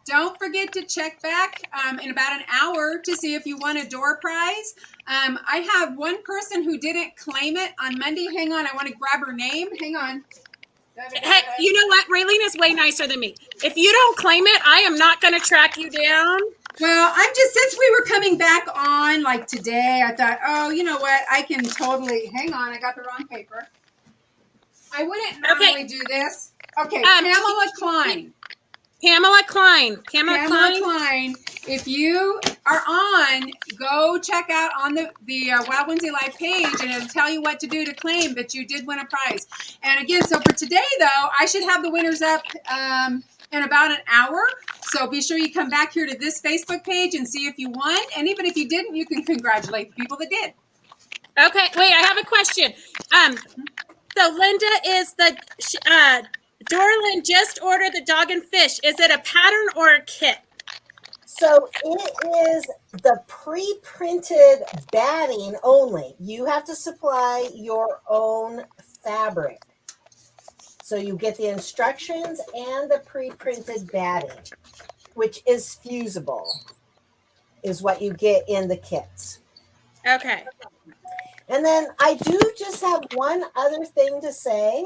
Don't forget to check back in about an hour to see if you won a door prize. I have one person who didn't claim it on Monday. Hang on, I want to grab her name. Hang on. Hey, you know what? Raylene is way nicer than me. If you don't claim it, I am not going to track you down. Well, since we were coming back on like today, I thought, oh, you know what? I can totally, hang on, I got the wrong paper. I wouldn't normally do this. Okay, Pamela Klein. Pamela Klein. If you are on, go check out on the Wild Wednesday Live page, and it'll tell you what to do to claim that you did win a prize. And again, so for today, though, I should have the winners up in about an hour. So be sure you come back here to this Facebook page and see if you won. And even if you didn't, you can congratulate the people that did. Okay, wait, I have a question. So Linda is Dorlin just ordered the dog and fish. Is it a pattern or a kit? So it is the pre-printed batting only. You have to supply your own fabric. So you get the instructions and the pre-printed batting, which is fusible, is what you get in the kits. Okay. And then I do just have one other thing to say.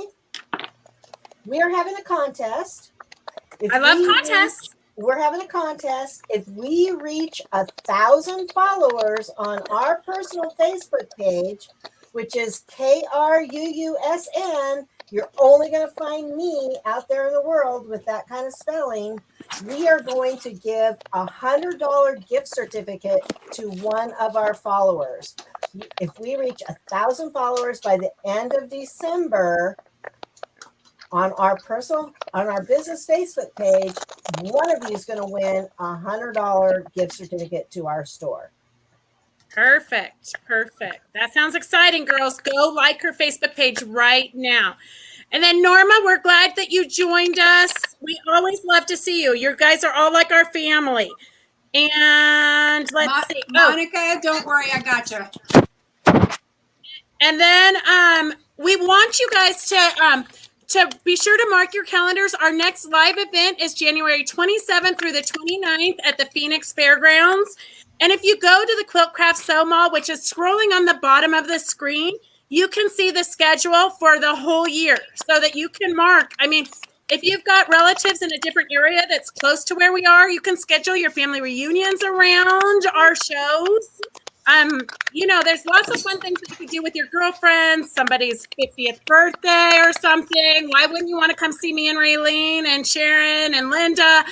We are having a contest. I love contests. We're having a contest. If we reach 1,000 followers on our personal Facebook page, which is KRUUSN, you're only going to find me out there in the world with that kind of spelling. We are going to give a $100 gift certificate to one of our followers. If we reach 1,000 followers by the end of December, on our business Facebook page, one of you is going to win a $100 gift certificate to our store. Perfect. That sounds exciting, girls. Go like her Facebook page right now. And then Norma, we're glad that you joined us. We always love to see you. You guys are all like our family. And let's see. Monica, don't worry, I got you. And then we want you guys to be sure to mark your calendars. Our next live event is January 27th through the 29th at the Phoenix Fairgrounds. And if you go to the Quilt Craft Sew Mall, which is scrolling on the bottom of the screen, you can see the schedule for the whole year so that you can mark. I mean, if you've got relatives in a different area that's close to where we are, you can schedule your family reunions around our shows. There's lots of fun things that you could do with your girlfriends, somebody's 50th birthday or something. Why wouldn't you want to come see me and Raylene and Sharon and Linda?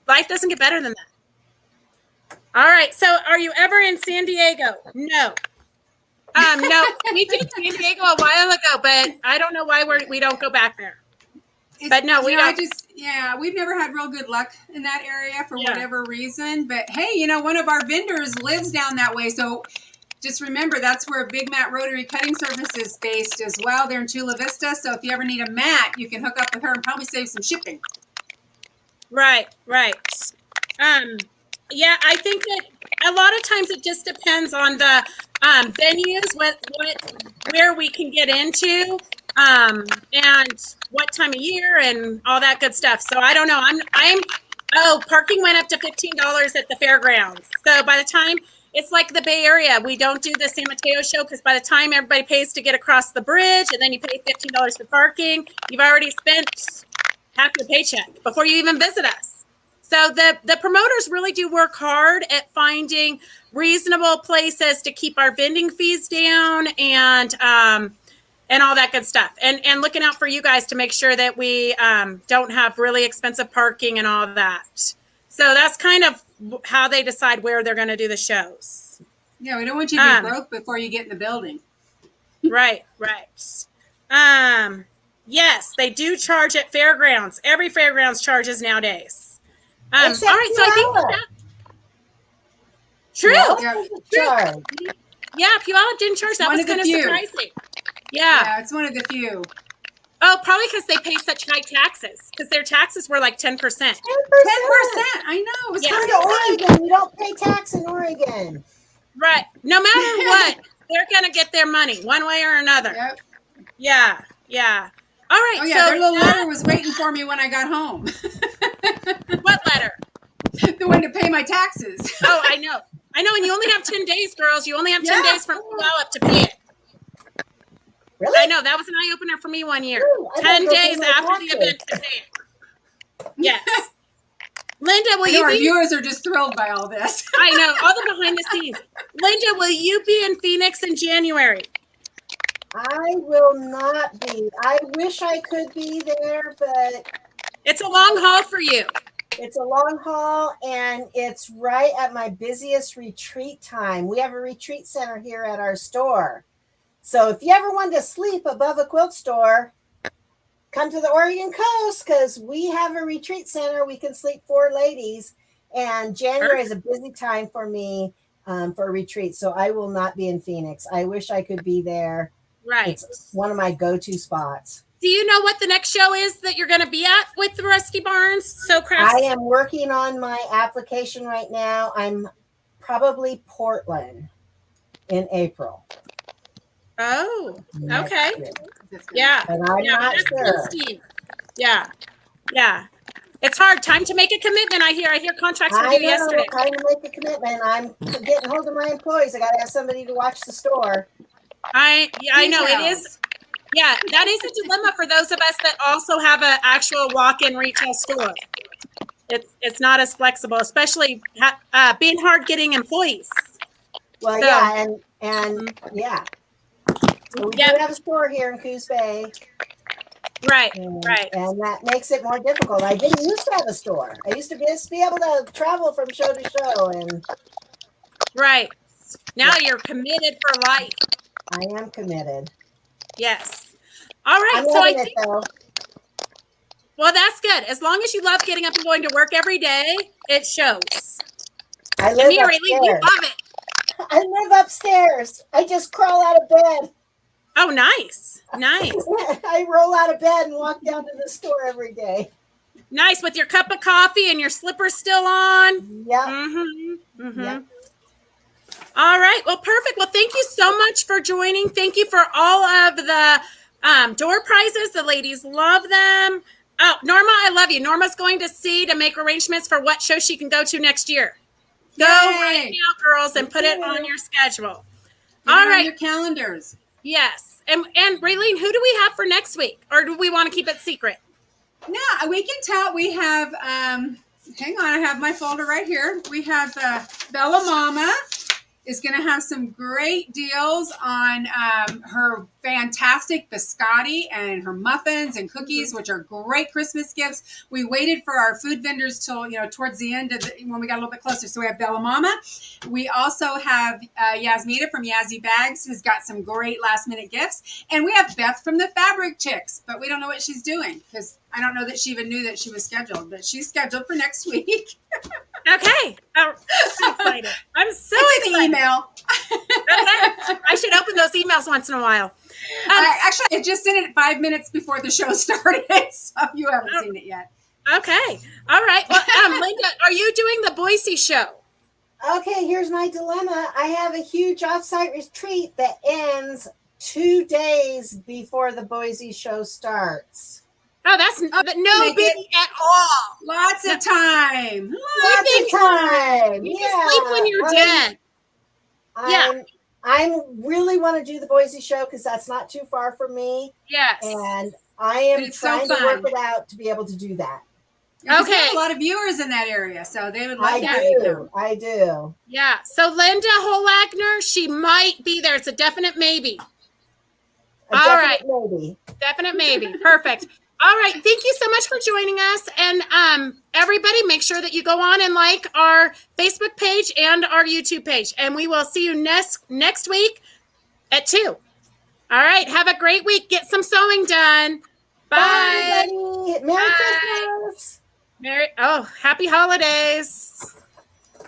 Life doesn't get better than that. All right. So are you ever in San Diego? No. No, we did San Diego a while ago, but I don't know why we don't go back there. But no, we don't. We've never had real good luck in that area for whatever reason. But hey, one of our vendors lives down that way. So just remember that's where Big Mat Rotary Cutting Service is based as well. They're in Chula Vista. So if you ever need a mat, you can hook up with her and probably save some shipping. Right. Yeah, I think that a lot of times it just depends on the venues, where we can get into, and what time of year and all that good stuff. So I don't know. Parking went up to $15 at the fairgrounds. So by the time, it's like the Bay Area, we don't do the San Mateo show because by the time everybody pays to get across the bridge and then you pay $15 for parking, you've already spent half your paycheck before you even visit us. So the promoters really do work hard at finding reasonable places to keep our vending fees down and all that good stuff. And looking out for you guys to make sure that we don't have really expensive parking and all that. So that's kind of how they decide where they're going to do the shows. Yeah, we don't want you to be broke before you get in the building. Right. Yes, they do charge at fairgrounds. Every fairgrounds charges nowadays. All right, so I think that true. Yeah, Puyallup didn't charge. That was kind of surprising. Yeah, it's one of the few. Oh, probably because they pay such high taxes. Because their taxes were like 10%. 10%. I know. It's Come to Oregon. You don't pay tax in Oregon. Right. No matter what, they're going to get their money one way or another. Yep. Yeah. All right. Oh, yeah. Their little letter was waiting for me when I got home. What letter? The one to pay my taxes. Oh, I know. And you only have 10 days, girls. You only have 10 days from Puyallup to pay it. Really? I know. That was an eye-opener for me one year. Ooh, 10 days after the event to pay it. Yes. Linda, will you our be... viewers are just thrilled by all this. I know. All the behind the scenes. Linda, will you be in Phoenix in January? I will not be. I wish I could be there, but... It's a long haul for you. It's a long haul, and it's right at my busiest retreat time. We have a retreat center here at our store. So if you ever want to sleep above a quilt store, come to the Oregon coast because we have a retreat center. We can sleep 4 ladies, and January is a busy time for me for a retreat. So I will not be in Phoenix. I wish I could be there. Right. It's one of my go-to spots. Do you know what the next show is that you're going to be at with the Rusty Barns? So Crafts? I am working on my application right now. I'm probably Portland in April. Oh, okay. Year. Yeah. But I'm not sure. Yeah. It's hard. Time to make a commitment. I hear contracts were due yesterday. Time to make a commitment. I'm getting hold of my employees. I got to have somebody to watch the store. I know it is. Yeah, that is a dilemma for those of us that also have an actual walk-in retail store. It's not as flexible, especially being hard getting employees. Well, so, yeah, and yeah. So we do have a store here in Coos Bay. Right. And that makes it more difficult. I didn't used to have a store. I used to just be able to travel from show to show. And right. Now you're committed for life. I am committed. Yes. All right. I'm so loving it, though. Well, that's good. As long as you love getting up and going to work every day, it shows. I live upstairs. You love it. I live upstairs. I just crawl out of bed. Oh, nice. I roll out of bed and walk down to the store every day. Nice, with your cup of coffee and your slippers still on. Yeah. Yep. All right. Well, perfect. Well, thank you so much for joining. Thank you for all of the door prizes. The ladies love them. Oh, Norma, I love you. Norma's going to see to make arrangements for what show she can go to next year. Go right now, girls, and put it on your schedule. All right. Your calendars. Yes. And Raylene, who do we have for next week? Or do we want to keep it secret? No, we can tell. We have, hang on, I have my folder right here. We have Bella Mama is going to have some great deals on her fantastic biscotti and her muffins and cookies, which are great Christmas gifts. We waited for our food vendors till, towards the end of when we got a little bit closer. So we have Bella Mama. We also have Yasmina from Yazzie Bags, who's got some great last minute gifts. And we have Beth from the Fabric Chicks, but we don't know what she's doing because I don't know that she even knew that she was scheduled, but she's scheduled for next week. Okay. I'm so excited. I'm so excited. Email. Okay. those emails once in a while. Actually, I just sent it 5 minutes before the show started, so you haven't seen it yet. Okay. All right. Well, Linda, are you doing the Boise show? Okay, here's my dilemma. I have a huge offsite retreat that ends 2 days before the Boise show starts. Oh, that's no biggie at all. Lots of time. Lots of time. You can sleep when you're dead. I really want to do the Boise show because that's not too far from me. Yes. And I am trying to work it out to be able to do that. Okay. There's a lot of viewers in that area, so they would like that. I do. Yeah. So Linda Holagner, she might be there. It's a definite maybe. Definite maybe. Perfect. All right. Thank you so much for joining us. And everybody, make sure that you go on and like our Facebook page and our YouTube page. And we will see you next week at 2. All right. Have a great week. Get some sewing done. Bye. Bye, everybody. Merry Christmas. Happy holidays.